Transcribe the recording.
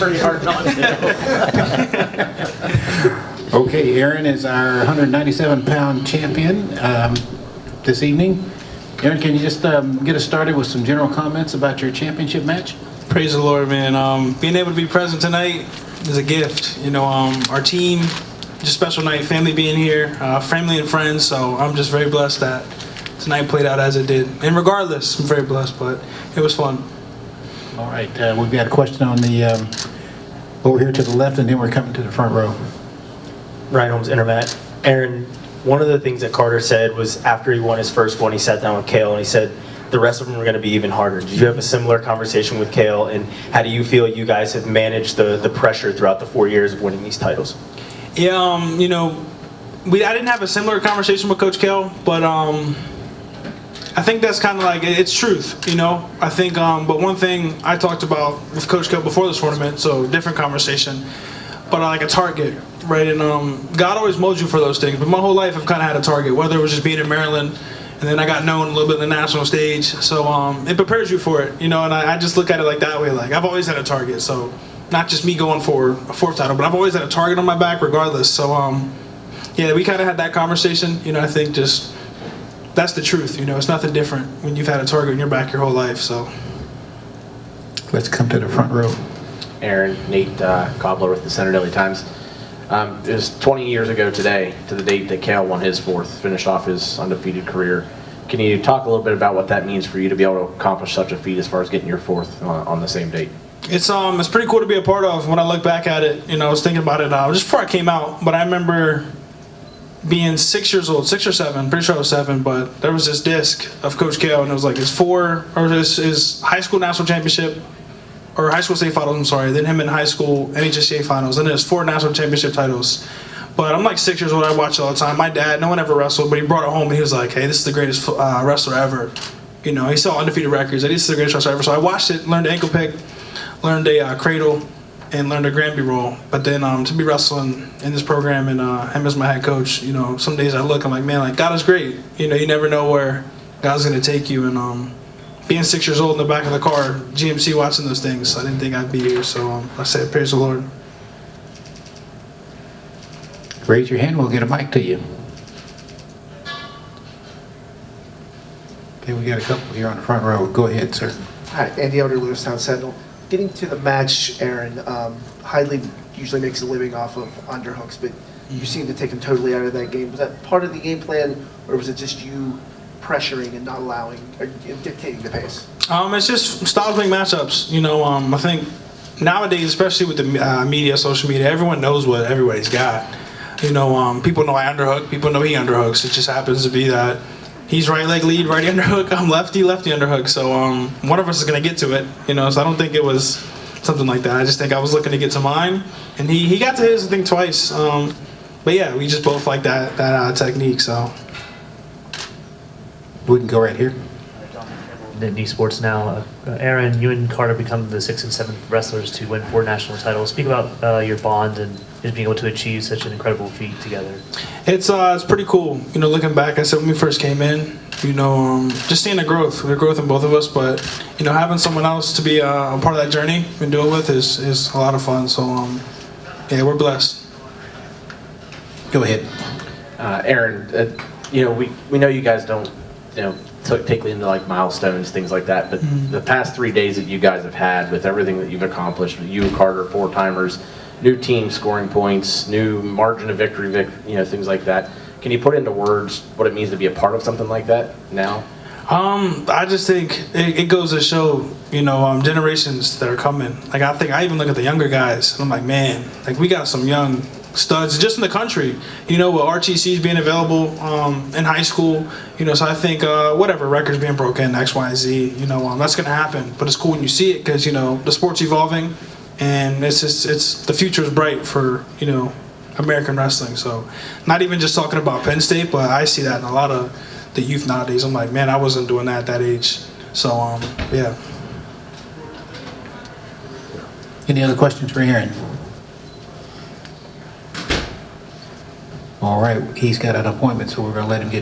pretty hard not to. Okay, Aaron is our 197-pound champion this evening. Aaron, can you just get us started with some general comments about your championship match? Praise the Lord, man. Being able to be present tonight is a gift. You know, our team, just a special night, family being here, family and friends. So I'm just very blessed that tonight played out as it did. And regardless, I'm very blessed, but it was fun. All right, we've got a question on the over here to the left, and then we're coming to the front row. Ryan Holmes, Intermat. Aaron, one of the things that Carter said was after he won his first one, he sat down with Kale and he said the rest of them were going to be even harder. Did you have a similar conversation with Kale, and how do you feel you guys have managed the pressure throughout the 4 years of winning these titles? Yeah, you know, I didn't have a similar conversation with Coach Kale, but I think that's kind of like, it's truth, you know. I think, but one thing I talked about with Coach Kale before this tournament, so different conversation, but like a target, right? And God always molds you for those things. But my whole life I've kind of had a target, whether it was just being in Maryland, and then I got known a little bit in the national stage. So it prepares you for it, you know. And I just look at it like that way. Like I've always had a target. So not just me going for a fourth title, but I've always had a target on my back, regardless. So yeah, we kind of had that conversation. You know, I think just that's the truth. You know, it's nothing different when you've had a target on your back your whole life. So Let's come to the front row. Aaron, Nate Cobbler with the Center Daily Times. It was 20 years ago today, to the date that Kale won his fourth, finished off his undefeated career. Can you talk a little bit about what that means for you to be able to accomplish such a feat as far as getting your fourth on the same date? it's pretty cool to be a part of. When I look back at it, you know, I was thinking about it just before I came out, but I remember being 6 years old, 6 or 7, pretty sure I was 7, but there was this disc of Coach Kale, and it was like his high school national championship, or high school state finals, I'm sorry, then him in high school NHSCA finals, and then his 4 national championship titles. But I'm like 6 years old, I watch it all the time. My dad, no one ever wrestled, but he brought it home and he was like, hey, this is the greatest wrestler ever. You know, he saw undefeated records, and this is the greatest wrestler ever. So I watched it, learned the ankle pick, learned a cradle, and learned a Granby roll. But then to be wrestling in this program and him as my head coach, you know, some days I look, I'm like, man, like God is great. You know, you never know where God's gonna take you. And being 6 years old in the back of the car, GMC watching those things, I didn't think I'd be here. So I said, praise the Lord. Raise your hand, we'll get a mic to you. Okay, we got a couple here on the front row. Go ahead, sir. Hi, Andy Elder, Lewistown Sentinel. Getting to the match, Aaron, Hidley usually makes a living off of underhooks, but you seem to take him totally out of that game. Was that part of the game plan, or was it just you pressuring and not allowing, or dictating the pace? It's just style playing matchups. You know, I think nowadays, especially with the media, social media, everyone knows what everybody's got. You know, people know I underhook, people know he underhooks. It just happens to be that he's right leg lead, righty underhook, I'm lefty, lefty underhook. So one of us is going to get to it, you know, so I don't think it was something like that. I just think I was looking to get to mine, and he got to his, I think, twice. But yeah, we just both like that technique, so. We can go right here. Nittany Sports Now. Aaron, you and Carter become the 6th and 7th wrestlers to win 4 national titles. Speak about your bond and just being able to achieve such an incredible feat together. It's pretty cool. You know, looking back, I said when we first came in, you know, just seeing the growth in both of us, but, you know, having someone else to be a part of that journey and do it with is a lot of fun. So, yeah, we're blessed. Go ahead. Aaron, you know, we know you guys don't, you know, take into like milestones, things like that, but the past 3 days that you guys have had with everything that you've accomplished, with you and Carter, 4-timers, new team scoring points, new margin of victory, you know, things like that. Can you put into words what it means to be a part of something like that now? I just think it goes to show, you know, generations that are coming. Like I even look at the younger guys, and I'm like, man, like we got some young studs just in the country, you know, with RTCs being available in high school, you know, so I think whatever, records being broken, X, Y, and Z, you know, that's going to happen. But it's cool when you see it because, you know, the sport's evolving, and it's the future is bright for, you know, American wrestling. So not even just talking about Penn State, but I see that in a lot of the youth nowadays. I'm like, man, I wasn't doing that at that age. So, yeah. Any other questions for Aaron? All right, he's got an appointment, so we're going to let him get